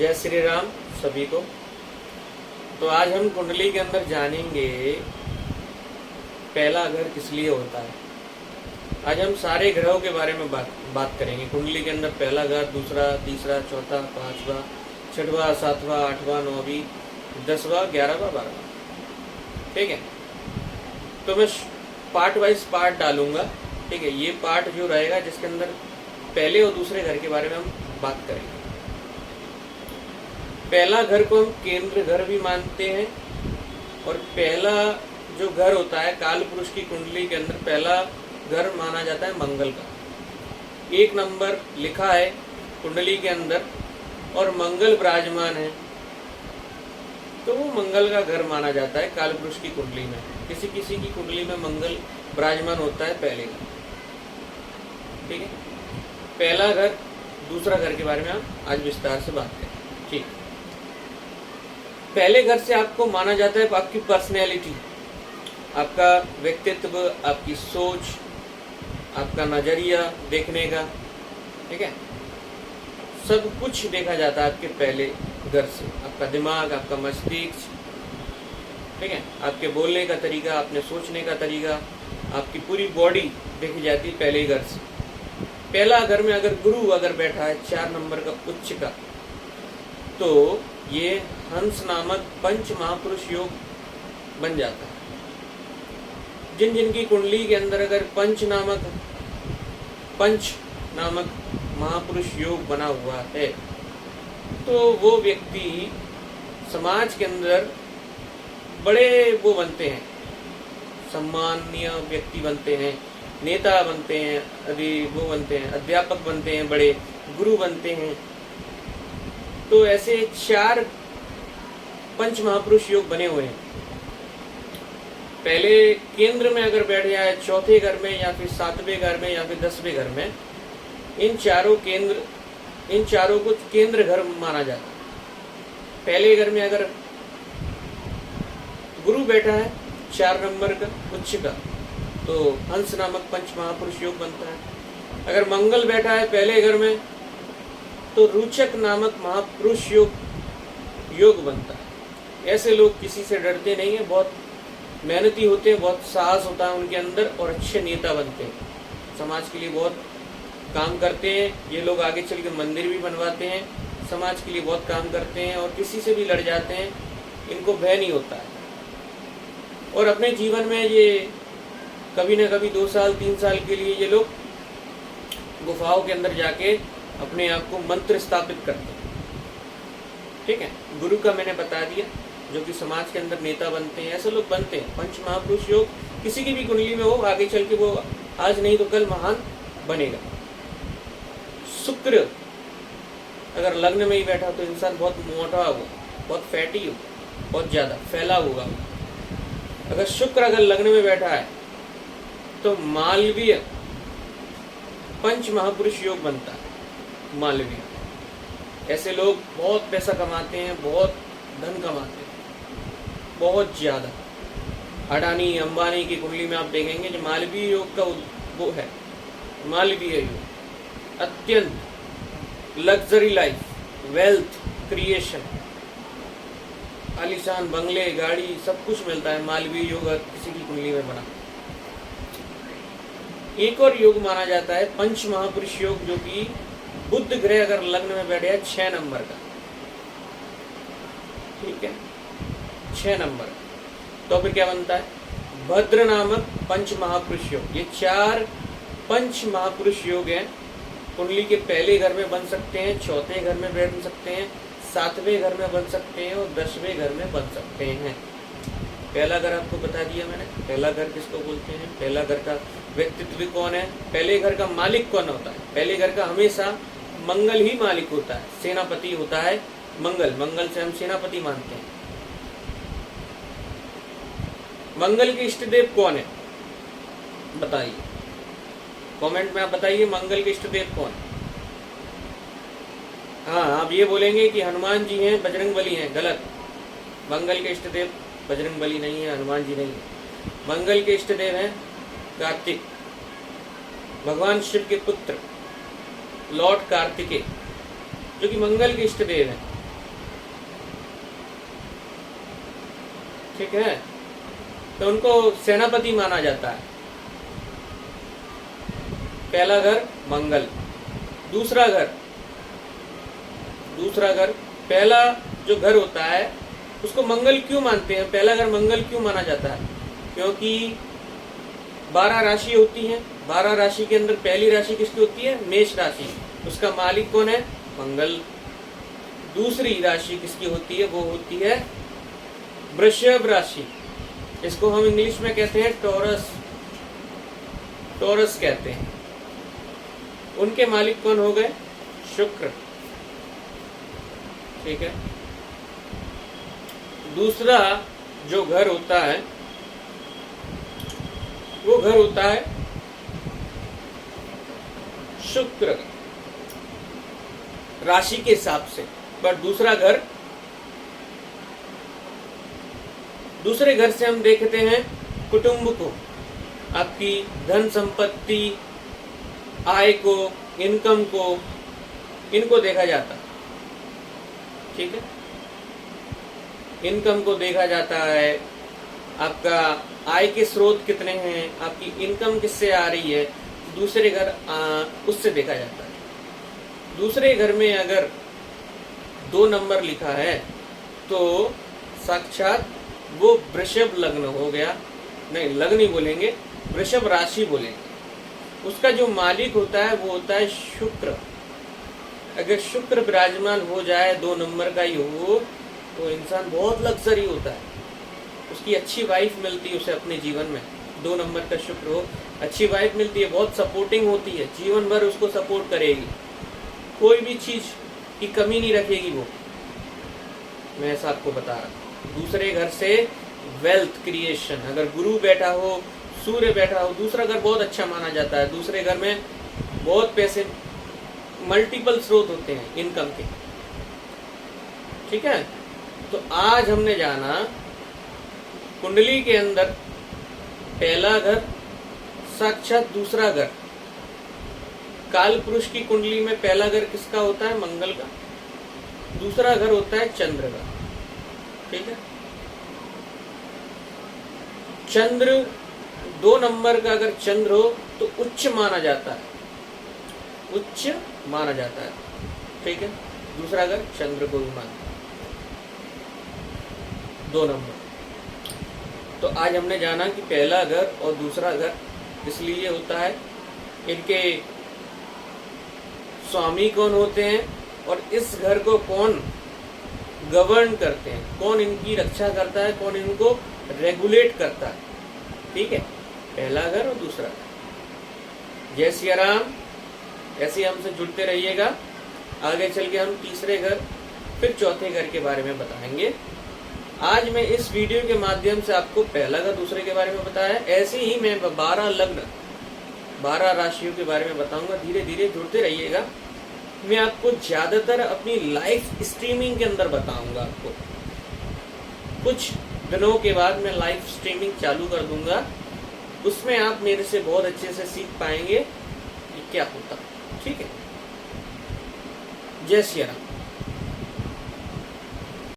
जय श्री राम सभी को। तो आज हम कुंडली के अंदर जानेंगे पहला घर किस लिए होता है। आज हम सारे ग्रहों के बारे में बात करेंगे। कुंडली के अंदर पहला घर, दूसरा, तीसरा, चौथा, पांचवा, छठवां, सातवां, आठवां, नौवीं, 10वां, 11वां, 12वां। ठीक है, तो मैं पार्ट वाइज पार्ट डालूंगा। ठीक है, ये पार्ट जो रहेगा जिसके अंदर पहले और दूसरे घर के बारे में हम बात करेंगे। पहला घर को हम केंद्र घर भी मानते हैं और पहला जो घर होता है काल पुरुष की कुंडली के अंदर पहला घर माना जाता है मंगल का। 1 नंबर लिखा है कुंडली के अंदर और मंगल विराजमान है तो वो मंगल का घर माना जाता है काल पुरुष की कुंडली में। किसी किसी की कुंडली में मंगल विराजमान होता है पहले घर। ठीक है, पहला घर दूसरा घर के बारे में हम आज विस्तार से बात करें। ठीक, पहले घर से आपको माना जाता है आपकी पर्सनैलिटी, आपका व्यक्तित्व, आपकी सोच, आपका नजरिया देखने का। ठीक है, सब कुछ देखा जाता है आपके पहले घर से। आपका दिमाग, आपका मस्तिष्क, ठीक है, आपके बोलने का तरीका, अपने सोचने का तरीका, आपकी पूरी बॉडी देखी जाती है पहले घर से। पहला घर में अगर गुरु अगर बैठा है 4 नंबर का उच्च का, तो ये हंस नामक पंच महापुरुष योग बन जाता है। जिन जिनकी कुंडली के अंदर अगर पंच नामक महापुरुष योग बना हुआ है तो वो व्यक्ति समाज के अंदर बड़े वो बनते हैं, सम्माननीय व्यक्ति बनते हैं, नेता बनते हैं, वो बनते हैं, अध्यापक बनते हैं, बड़े गुरु बनते हैं। तो ऐसे 4 पंच महापुरुष योग बने हुए हैं। पहले केंद्र में अगर बैठ जाए, चौथे घर में या फिर 7वें घर में या फिर 10वें घर में, इन चारों को केंद्र घर माना जाता है। पहले घर में अगर गुरु बैठा है 4 नंबर का उच्च का, तो हंस नामक पंच महापुरुष योग बनता है। अगर मंगल बैठा है पहले घर में तो रुचक नामक महापुरुष योग बनता है। ऐसे लोग किसी से डरते नहीं है, बहुत मेहनती होते हैं, बहुत साहस होता है उनके अंदर और अच्छे नेता बनते हैं। समाज के लिए बहुत काम करते हैं ये लोग, आगे चल के मंदिर भी बनवाते हैं, समाज के लिए बहुत काम करते हैं और किसी से भी लड़ जाते हैं, इनको भय नहीं होता है। और अपने जीवन में ये कभी न कभी 2 साल 3 साल के लिए ये लोग गुफाओं के अंदर जाके अपने आप को मंत्र स्थापित करते हैं। ठीक है, गुरु का मैंने बता दिया, जो कि समाज के अंदर नेता बनते हैं, ऐसे लोग बनते हैं। पंच महापुरुष योग किसी की भी कुंडली में हो, आगे चल के वो आज नहीं तो कल महान बनेगा। शुक्र अगर लग्न में ही बैठा तो इंसान बहुत मोटा होगा, बहुत फैटी होगा, बहुत ज्यादा फैला होगा। अगर शुक्र अगर लग्न में बैठा है तो मालवीय पंच महापुरुष योग बनता है। मालवीय, ऐसे लोग बहुत पैसा कमाते हैं, बहुत धन कमाते हैं, बहुत ज्यादा। अडानी अंबानी की कुंडली में आप देखेंगे जो मालवीय योग का वो है, मालवीय योग, अत्यंत लग्जरी लाइफ, वेल्थ क्रिएशन, आलीशान बंगले, गाड़ी, सब कुछ मिलता है मालवीय योग किसी की कुंडली में बना। एक और योग माना जाता है पंच महापुरुष योग, जो कि बुध ग्रह अगर लग्न में बैठे है 6 नंबर का। ठीक है, 6 नंबर, तो फिर क्या बनता है? भद्र नामक पंच महापुरुष योग। ये 4 पंच महापुरुष योग हैं। कुंडली के पहले घर में बन सकते हैं, चौथे घर में बैठ सकते हैं, 7वें घर में बन सकते हैं और 10वें घर में बन सकते हैं। पहला घर आपको बता दिया मैंने, पहला घर किसको बोलते हैं, पहला घर का व्यक्तित्व कौन है, पहले घर का मालिक कौन होता है। पहले घर का हमेशा मंगल ही मालिक होता है, सेनापति होता है मंगल से हम सेनापति मानते हैं। मंगल के इष्ट देव कौन है बताइए, कमेंट में आप बताइए मंगल के इष्ट देव कौन है। हाँ, आप ये बोलेंगे कि हनुमान जी हैं, बजरंग बली हैं, गलत। मंगल के इष्ट देव बजरंग बली नहीं है, हनुमान जी नहीं है। मंगल के इष्ट देव हैं कार्तिक, भगवान शिव के पुत्र लॉर्ड कार्तिकेय, जो कि मंगल के इष्ट देव हैं। ठीक है, तो उनको सेनापति माना जाता है। पहला घर मंगल, दूसरा घर पहला जो घर होता है उसको मंगल क्यों मानते हैं, पहला घर मंगल क्यों माना जाता है? क्योंकि 12 राशि होती है, 12 राशि के अंदर पहली राशि किसकी होती है? मेष राशि। उसका मालिक कौन है? मंगल। दूसरी राशि किसकी होती है? वो होती है वृषभ राशि। इसको हम इंग्लिश में कहते हैं टॉरस कहते हैं। उनके मालिक कौन हो गए? शुक्र। ठीक है। दूसरा जो घर होता है वो घर होता है शुक्र राशि के हिसाब से। पर दूसरे घर से हम देखते हैं कुटुंब को, आपकी धन संपत्ति, आय को, इनकम को, इनको देखा जाता है। ठीक है, इनकम को देखा जाता है, आपका आय के स्रोत कितने हैं, आपकी इनकम किससे आ रही है, दूसरे घर उससे देखा जाता है। दूसरे घर में अगर 2 नंबर लिखा है तो साक्षात वो वृषभ लग्न हो गया, नहीं लग्न नहीं बोलेंगे, वृषभ राशि बोलेंगे। उसका जो मालिक होता है वो होता है शुक्र। अगर शुक्र विराजमान हो जाए, 2 नंबर का ही हो, तो इंसान बहुत लग्जरी होता है, उसकी अच्छी वाइफ मिलती है उसे अपने जीवन में। 2 नंबर का शुक्र हो, अच्छी वाइफ मिलती है, बहुत सपोर्टिंग होती है, जीवन भर उसको सपोर्ट करेगी, कोई भी चीज की कमी नहीं रखेगी वो। मैं ऐसा आपको बता रहा हूँ। दूसरे घर से वेल्थ क्रिएशन, अगर गुरु बैठा हो, सूर्य बैठा हो, दूसरा घर बहुत अच्छा माना जाता है। दूसरे घर में बहुत पैसे, मल्टीपल स्रोत होते हैं इनकम के। ठीक है, तो आज हमने जाना कुंडली के अंदर पहला घर साक्षात दूसरा घर। काल पुरुष की कुंडली में पहला घर किसका होता है? मंगल का। दूसरा घर होता है चंद्र का। ठीक है, चंद्र 2 नंबर का अगर चंद्र हो तो उच्च माना जाता है, उच्च माना जाता है। ठीक है, दूसरा घर चंद्र को भी मानता है, 2 नंबर। तो आज हमने जाना कि पहला घर और दूसरा घर इसलिए होता है, इनके स्वामी कौन होते हैं और इस घर को कौन गवर्न करते हैं, कौन इनकी रक्षा करता है, कौन इनको रेगुलेट करता है। ठीक है, पहला घर और दूसरा घर। जय सिया राम। ऐसे हमसे जुड़ते रहिएगा। आगे चल के हम तीसरे घर फिर चौथे घर के बारे में बताएंगे। आज मैं इस वीडियो के माध्यम से आपको पहला घर दूसरे के बारे में बताया। ऐसे ही मैं 12 लग्न 12 राशियों के बारे में बताऊंगा। धीरे धीरे जुड़ते रहिएगा। मैं आपको ज्यादातर अपनी लाइव स्ट्रीमिंग के अंदर बताऊंगा। आपको कुछ दिनों के बाद मैं लाइव स्ट्रीमिंग चालू कर दूंगा, उसमें आप मेरे से बहुत अच्छे से सीख पाएंगे कि क्या होता। ठीक है, जय श्री राम।